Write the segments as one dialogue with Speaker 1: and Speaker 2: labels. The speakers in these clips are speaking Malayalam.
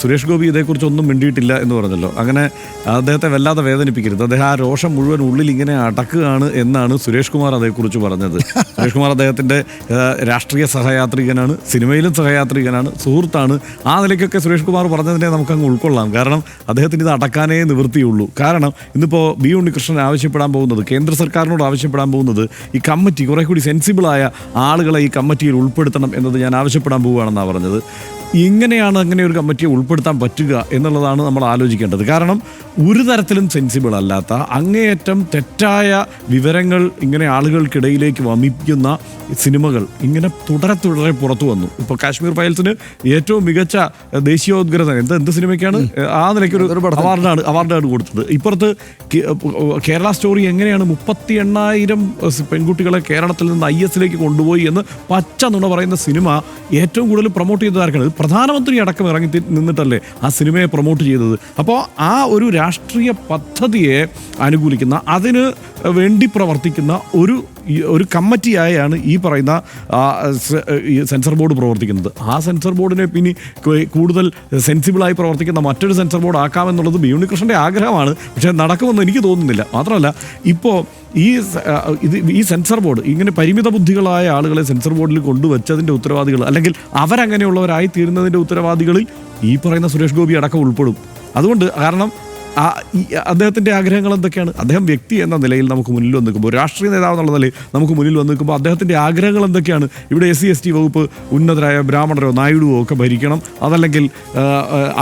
Speaker 1: സുരേഷ് ഗോപി ഇതേക്കുറിച്ചൊന്നും മിണ്ടിയിട്ടില്ല എന്ന് പറഞ്ഞല്ലോ. അങ്ങനെ അദ്ദേഹത്തെ വല്ലാതെ വേദനിപ്പിക്കരുത്. അദ്ദേഹം ആ രോഷം മുഴുവൻ ഉള്ളിൽ ഇങ്ങനെ അടക്കുകയാണ് എന്നാണ് സുരേഷ് കുമാർ അതേക്കുറിച്ച് പറഞ്ഞത്. സുരേഷ് കുമാർ അദ്ദേഹത്തിൻ്റെ രാഷ്ട്രീയ സഹയാത്രികനാണ്, സിനിമയിലും സഹയാത്രികനാണ്, സുഹൃത്താണ്. ആ നിലയ്ക്കൊക്കെ സുരേഷ് കുമാർ പറഞ്ഞതിനെ നമുക്കങ്ങ് ഉൾക്കൊള്ളാം. കാരണം അദ്ദേഹത്തിന് ഇത് അടക്കാനേ നിവൃത്തിയുള്ളൂ. കാരണം ഇന്നിപ്പോൾ ബി ഉണ്ണികൃഷ്ണൻ ആവശ്യപ്പെടാൻ പോകുന്നത്, കേന്ദ്ര സർക്കാരിനോട് ആവശ്യപ്പെടാൻ പോകുന്നത്, ഈ കമ്മിറ്റി കുറെ കൂടി സെൻസിബിളായ ആളുകളെ ഈ കമ്മിറ്റിയിൽ ഉൾപ്പെടുത്തണം എന്നത് ഞാൻ ആവശ്യപ്പെടാൻ പോവുകയാണെന്നാണ് പറഞ്ഞത്. ഇങ്ങനെയാണ് അങ്ങനെ ഒരു കമ്മിറ്റിയെ ഉൾപ്പെടുത്താൻ പറ്റുക എന്നുള്ളതാണ് നമ്മൾ ആലോചിക്കേണ്ടത്. കാരണം ഒരു തരത്തിലും സെൻസിബിൾ അല്ലാത്ത, അങ്ങേയറ്റം തെറ്റായ വിവരങ്ങൾ ഇങ്ങനെ ആളുകൾക്കിടയിലേക്ക് വമിക്കുന്ന സിനിമകൾ ഇങ്ങനെ തുടരെ പുറത്തു വന്നു. ഇപ്പോൾ കാശ്മീർ ഫയൽസിന് ഏറ്റവും മികച്ച ദേശീയോദ്ഗ്രഥൻ എന്ത് സിനിമയ്ക്കാണ് ആ നിലയ്ക്ക് ഒരു അവാർഡാണ് കൊടുത്തത്. ഇപ്പുറത്ത് കേരള സ്റ്റോറി എങ്ങനെയാണ് 38,000 പെൺകുട്ടികളെ കേരളത്തിൽ നിന്ന് IS കൊണ്ടുപോയി എന്ന് പച്ച നുണ പറയുന്ന സിനിമ ഏറ്റവും കൂടുതൽ പ്രൊമോട്ട് ചെയ്തതാർക്കാണ്. പ്രധാനമന്ത്രി അടക്കം ഇറങ്ങി നിന്നിട്ടല്ലേ ആ സിനിമയെ പ്രൊമോട്ട് ചെയ്തത്. അപ്പോൾ ആ ഒരു രാഷ്ട്രീയ പദ്ധതിയെ അനുകൂലിക്കുന്ന, അതിന് വേണ്ടി പ്രവർത്തിക്കുന്ന ഒരു കമ്മിറ്റിയായാണ് ഈ പറയുന്ന സെൻസർ ബോർഡ് പ്രവർത്തിക്കുന്നത്. ആ സെൻസർ ബോർഡിനെ പിന്നെ കൂടുതൽ സെൻസിബിളായി പ്രവർത്തിക്കുന്ന മറ്റൊരു സെൻസർ ബോർഡ് ആക്കാമെന്നുള്ളത് ബി ഉണ്ണികൃഷ്ണൻ്റെ ആഗ്രഹമാണ്. പക്ഷേ നടക്കുമെന്ന് എനിക്ക് തോന്നുന്നില്ല. മാത്രമല്ല, ഇപ്പോൾ ഈ സെൻസർ ബോർഡ് ഇങ്ങനെ പരിമിത ബുദ്ധികളായ ആളുകളെ സെൻസർ ബോർഡിൽ കൊണ്ടുവച്ചതിൻ്റെ ഉത്തരവാദികൾ, അല്ലെങ്കിൽ അവരങ്ങനെയുള്ളവരായി തീരുന്നതിൻ്റെ ഉത്തരവാദികളിൽ ഈ പറയുന്ന സുരേഷ് ഗോപി അടക്കം ഉൾപ്പെടും. അതുകൊണ്ട് കാരണം അദ്ദേഹത്തിൻ്റെ ആഗ്രഹങ്ങൾ എന്തൊക്കെയാണ്? അദ്ദേഹം വ്യക്തി എന്ന നിലയിൽ നമുക്ക് മുന്നിൽ വന്ന് നിൽക്കുമ്പോൾ, രാഷ്ട്രീയ നേതാവ് എന്നുള്ള നിലയിൽ നമുക്ക് മുന്നിൽ വന്ന് നിൽക്കുമ്പോൾ അദ്ദേഹത്തിൻ്റെ ആഗ്രഹങ്ങൾ എന്തൊക്കെയാണ്? ഇവിടെ SC/ST വകുപ്പ് ഉന്നതരായ ബ്രാഹ്മണരോ നായിഡുവോ ഒക്കെ ഭരിക്കണം, അതല്ലെങ്കിൽ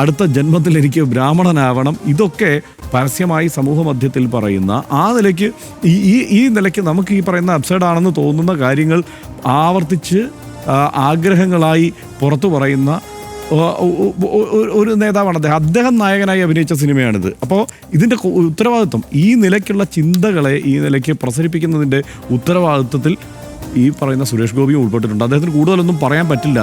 Speaker 1: അടുത്ത ജന്മത്തിൽ എനിക്ക് ബ്രാഹ്മണനാവണം. ഇതൊക്കെ പരസ്യമായി സമൂഹ മധ്യത്തിൽ പറയുന്ന ആ നിലയ്ക്ക് ഈ നിലയ്ക്ക് നമുക്ക് ഈ പറയുന്ന അബ്സൈഡാണെന്ന് തോന്നുന്ന കാര്യങ്ങൾ ആവർത്തിച്ച് ആഗ്രഹങ്ങളായി പുറത്തു പറയുന്ന ഒരു നേതാവാണ് അദ്ദേഹം നായകനായി അഭിനയിച്ച സിനിമയാണിത്. അപ്പോൾ ഇതിൻ്റെ ഉത്തരവാദിത്വം, ഈ നിലയ്ക്കുള്ള ചിന്തകളെ ഈ നിലയ്ക്ക് പ്രസരിപ്പിക്കുന്നതിൻ്റെ ഉത്തരവാദിത്വത്തിൽ ഈ പറയുന്ന സുരേഷ് ഗോപിയും ഉൾപ്പെട്ടിട്ടുണ്ട്. അദ്ദേഹത്തിന് കൂടുതലൊന്നും പറയാൻ പറ്റില്ല.